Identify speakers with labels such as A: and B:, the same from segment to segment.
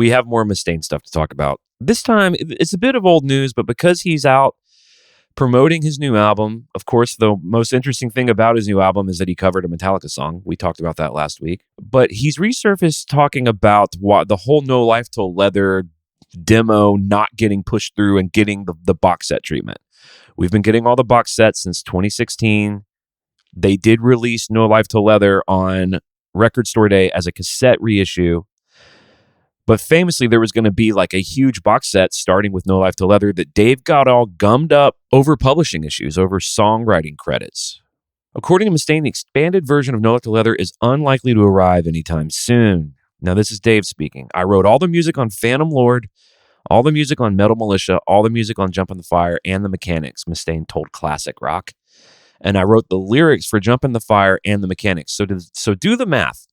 A: we have more Mustaine stuff to talk about. This time, it's a bit of old news, but because he's out promoting his new album, of course, the most interesting thing about his new album is that he covered a Metallica song. We talked about that last week. But he's resurfaced talking about the whole No Life Til Leather demo not getting pushed through and getting the box set treatment. We've been getting all the box sets since 2016. They did release No Life Til Leather on Record Store Day as a cassette reissue. But famously, there was going to be like a huge box set starting with No Life Til Leather that Dave got all gummed up over publishing issues, over songwriting credits. According to Mustaine, the expanded version of No Life Til Leather is unlikely to arrive anytime soon. Now, this is Dave speaking. I wrote all the music on Phantom Lord, all the music on Metal Militia, all the music on Jump in the Fire, and the Mechanics, Mustaine told Classic Rock. And I wrote the lyrics for Jump in the Fire and the Mechanics. So do the math.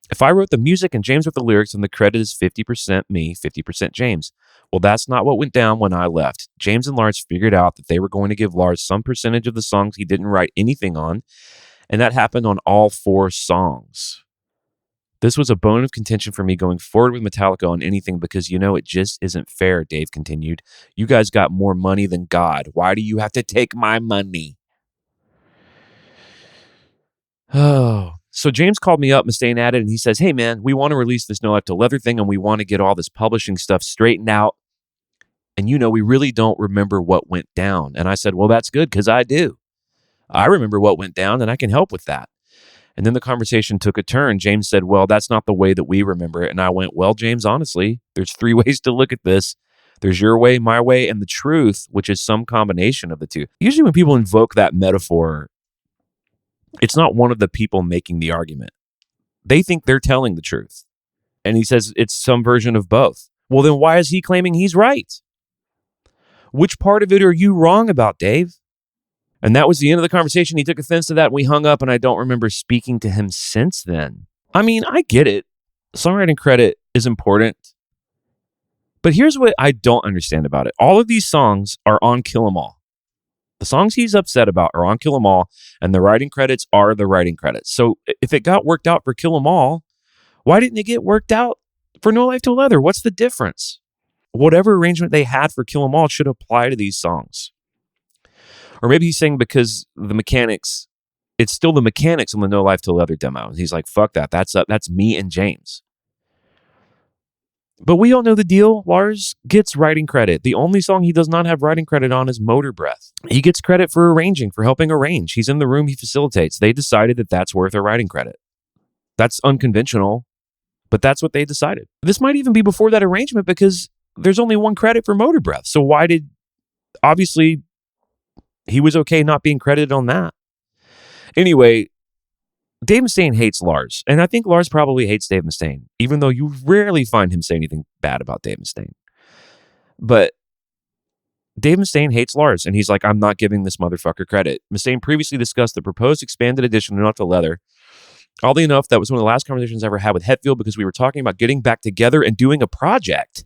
A: If I wrote the music and James wrote the lyrics, then the credit is 50% me, 50% James. Well, that's not what went down when I left. James and Lars figured out that they were going to give Lars some percentage of the songs he didn't write anything on, and that happened on all 4 songs. This was a bone of contention for me going forward with Metallica on anything because, it just isn't fair, Dave continued. You guys got more money than God. Why do you have to take my money? Oh. So James called me up, Mustaine added, and he says, hey man, we want to release this No Life Til Leather thing and we want to get all this publishing stuff straightened out. And we really don't remember what went down. And I said, well, that's good because I do. I remember what went down and I can help with that. And then the conversation took a turn. James said, well, that's not the way that we remember it. And I went, well, James, honestly, there's 3 ways to look at this. There's your way, my way, and the truth, which is some combination of the two. Usually when people invoke that metaphor, it's not one of the people making the argument. They think they're telling the truth. And he says it's some version of both. Well, then why is he claiming he's right? Which part of it are you wrong about, Dave? And that was the end of the conversation. He took offense to that. We hung up, and I don't remember speaking to him since then. I mean, I get it. Songwriting credit is important. But here's what I don't understand about it. All of these songs are on Kill 'Em All. The songs he's upset about are on Kill 'Em All, and the writing credits are the writing credits. So if it got worked out for Kill 'Em All, why didn't it get worked out for No Life Til Leather? What's the difference? Whatever arrangement they had for Kill 'Em All should apply to these songs. Or maybe he's saying because the Mechanics, it's still the Mechanics on the No Life Til Leather demo. And he's like, fuck that. That's me and James. But we all know the deal. Lars gets writing credit. The only song he does not have writing credit on is Motor Breath. He gets credit for arranging, for helping arrange. He's in the room, he facilitates. They decided that that's worth a writing credit. That's unconventional, but that's what they decided. This might even be before that arrangement because there's only 1 credit for Motor Breath. So obviously, he was okay not being credited on that. Anyway, Dave Mustaine hates Lars, and I think Lars probably hates Dave Mustaine, even though you rarely find him say anything bad about Dave Mustaine. But Dave Mustaine hates Lars, and he's like, I'm not giving this motherfucker credit. Mustaine previously discussed the proposed expanded edition of No Life Til Leather. Oddly enough, that was one of the last conversations I ever had with Hetfield because we were talking about getting back together and doing a project.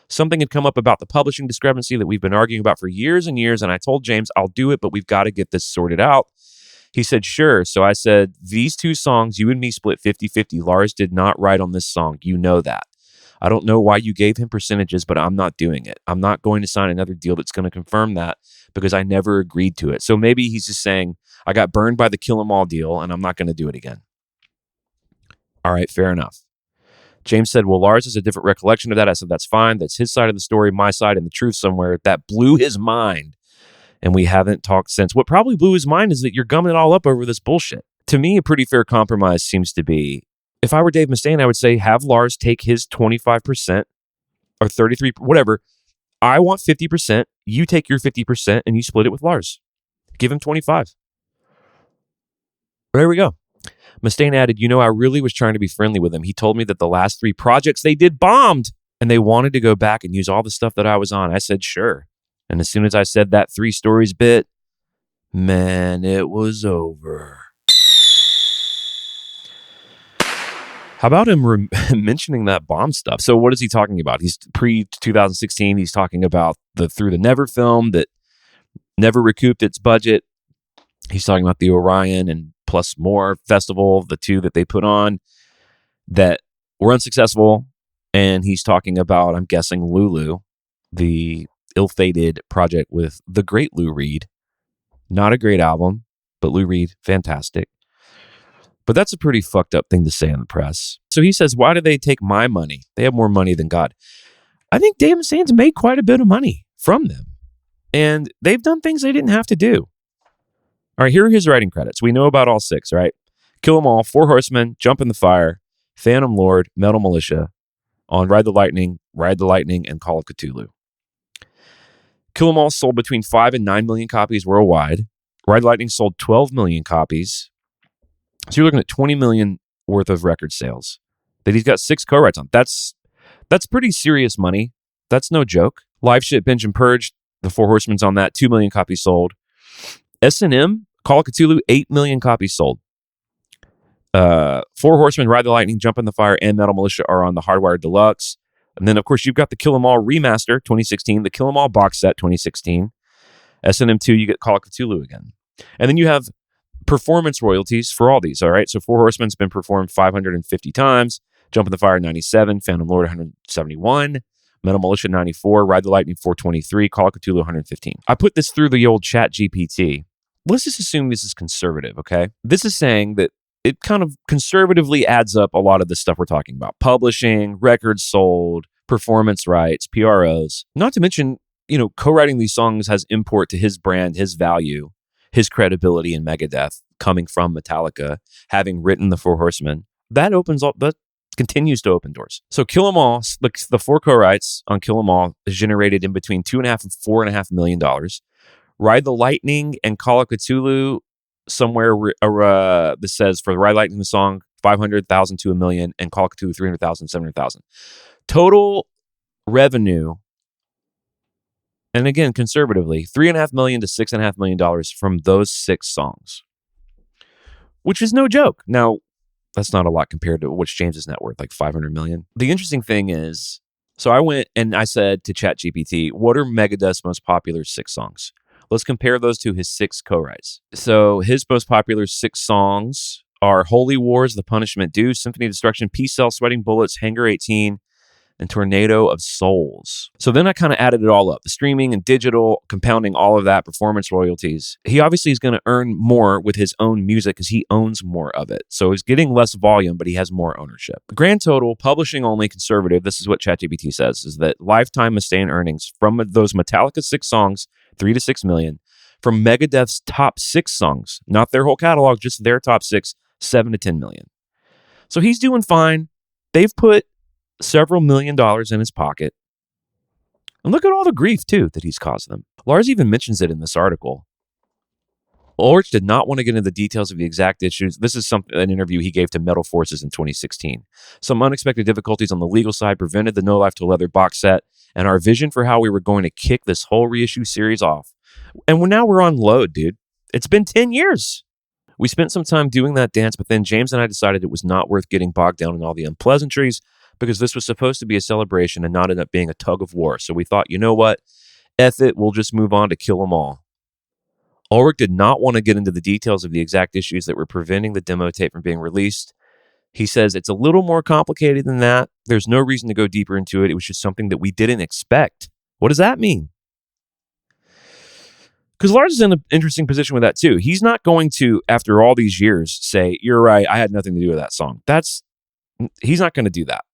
A: Something had come up about the publishing discrepancy that we've been arguing about for years and years, and I told James, I'll do it, but we've got to get this sorted out. He said, sure. So I said, these 2 songs, you and me split 50-50. Lars did not write on this song. You know that. I don't know why you gave him percentages, but I'm not doing it. I'm not going to sign another deal that's going to confirm that because I never agreed to it. So maybe he's just saying, I got burned by the Kill 'Em All deal and I'm not going to do it again. All right, fair enough. James said, well, Lars has a different recollection of that. I said, that's fine. That's his side of the story, my side, and the truth somewhere. That blew his mind. And we haven't talked since. What probably blew his mind is that you're gumming it all up over this bullshit. To me, a pretty fair compromise seems to be, if I were Dave Mustaine, I would say have Lars take his 25% or 33%, whatever. I want 50%. You take your 50% and you split it with Lars. Give him 25. There we go. Mustaine added, I really was trying to be friendly with him. He told me that the last 3 projects they did bombed and they wanted to go back and use all the stuff that I was on. I said, sure. And as soon as I said that 3 stories bit, man, it was over. How about him mentioning that bomb stuff? So what is he talking about? He's pre-2016. He's talking about the Through the Never film that never recouped its budget. He's talking about the Orion and Plus More Festival, the 2 that they put on that were unsuccessful And he's talking about, I'm guessing, Lulu, the ill-fated project with the great Lou Reed. Not a great album, but Lou Reed, fantastic. But that's a pretty fucked up thing to say in the press. So he says, why do they take my money? They have more money than God. I think Dave Mustaine's made quite a bit of money from them. And they've done things they didn't have to do. All right, here are his writing credits. We know about all 6, right? Kill 'Em All, Four Horsemen, Jump in the Fire, Phantom Lord, Metal Militia, on Ride the Lightning, and Call of Cthulhu. Kill 'Em All sold between 5 and 9 million copies worldwide. Ride the Lightning sold 12 million copies. So you're looking at 20 million worth of record sales that he's got 6 co-writes on. That's pretty serious money. That's no joke. Live Shit, Binge and Purge, the Four Horsemen's on that, 2 million copies sold. S&M, Call of Cthulhu, 8 million copies sold. Four Horsemen, Ride the Lightning, Jump in the Fire, and Metal Militia are on the Hardwired Deluxe. And then, of course, you've got the Kill 'Em All Remaster, 2016, the Kill 'Em All Box Set, 2016. S&M 2, you get Call of Cthulhu again. And then you have performance royalties for all these, all right? So Four Horsemen's been performed 550 times, Jump in the Fire 97, Phantom Lord 171, Metal Militia 94, Ride the Lightning 423, Call of Cthulhu 115. I put this through the old chat GPT. Let's just assume this is conservative, okay? This is saying that it kind of conservatively adds up a lot of the stuff we're talking about. Publishing, records sold, performance rights, PROs. Not to mention, co-writing these songs has import to his brand, his value, his credibility in Megadeth, coming from Metallica, having written the Four Horsemen. That continues to open doors. So Kill 'Em All, the 4 co-writes on Kill 'Em All is generated in between $2.5 and $4.5 million. Ride the Lightning and Call of Cthulhu, somewhere that says for the Ride the Lightning, the song, 500,000 to $1 million, and Call of Cthulhu, 300,000, 700,000. Total revenue, and again, conservatively, $3.5 million to $6.5 million from those 6 songs, which is no joke. Now, that's not a lot compared to what's James's net worth, like 500 million. The interesting thing is, so I went and I said to ChatGPT, what are Megadeth's most popular 6 songs? Let's compare those to his 6 co-writes. So his most popular 6 songs are Holy Wars, The Punishment Due, Symphony of Destruction, Peace Cell, Sweating Bullets, Hangar 18, and Tornado of Souls. So then I kind of added it all up, the streaming and digital, compounding all of that, performance royalties. He obviously is going to earn more with his own music because he owns more of it. So he's getting less volume, but he has more ownership. Grand total, publishing only, conservative, this is what ChatGPT says, is that lifetime Mustaine earnings from those Metallica 6 songs, 3 to 6 million. From Megadeth's top 6 songs, not their whole catalog, just their top 6, 7 to 10 million. So he's doing fine. They've put several $1 million in his pocket. And look at all the grief, too, that he's caused them. Lars even mentions it in this article. Ulrich did not want to get into the details of the exact issues. This is an interview he gave to Metal Forces in 2016. Some unexpected difficulties on the legal side prevented the No Life Til Leather box set and our vision for how we were going to kick this whole reissue series off. And now we're on load, dude. It's been 10 years. We spent some time doing that dance, but then James and I decided it was not worth getting bogged down in all the unpleasantries because this was supposed to be a celebration and not end up being a tug of war. So we thought, you know what? F it, we'll just move on to Kill 'Em All. Ulrich did not want to get into the details of the exact issues that were preventing the demo tape from being released. He says it's a little more complicated than that. There's no reason to go deeper into it. It was just something that we didn't expect. What does that mean? Because Lars is in an interesting position with that too. He's not going to, after all these years, say, you're right, I had nothing to do with that song. He's not going to do that.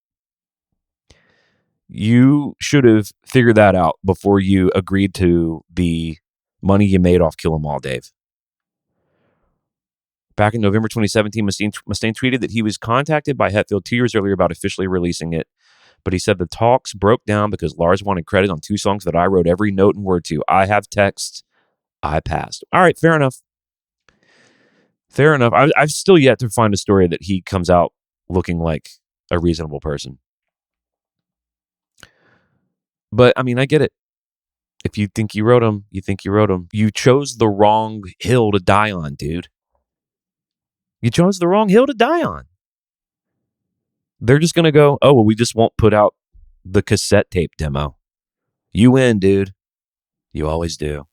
A: You should have figured that out before you agreed to the money you made off Kill 'Em All, Dave. Back in November 2017, Mustaine tweeted that he was contacted by Hetfield 2 years earlier about officially releasing it, but he said the talks broke down because Lars wanted credit on 2 songs that I wrote every note and word to. I have texts. I passed. All right, fair enough. Fair enough. I've still yet to find a story that he comes out looking like a reasonable person. But, I mean, I get it. If you think you wrote them, you think you wrote them. You chose the wrong hill to die on, dude. You chose the wrong hill to die on. They're just going to go, oh, well, we just won't put out the cassette tape demo. You win, dude. You always do.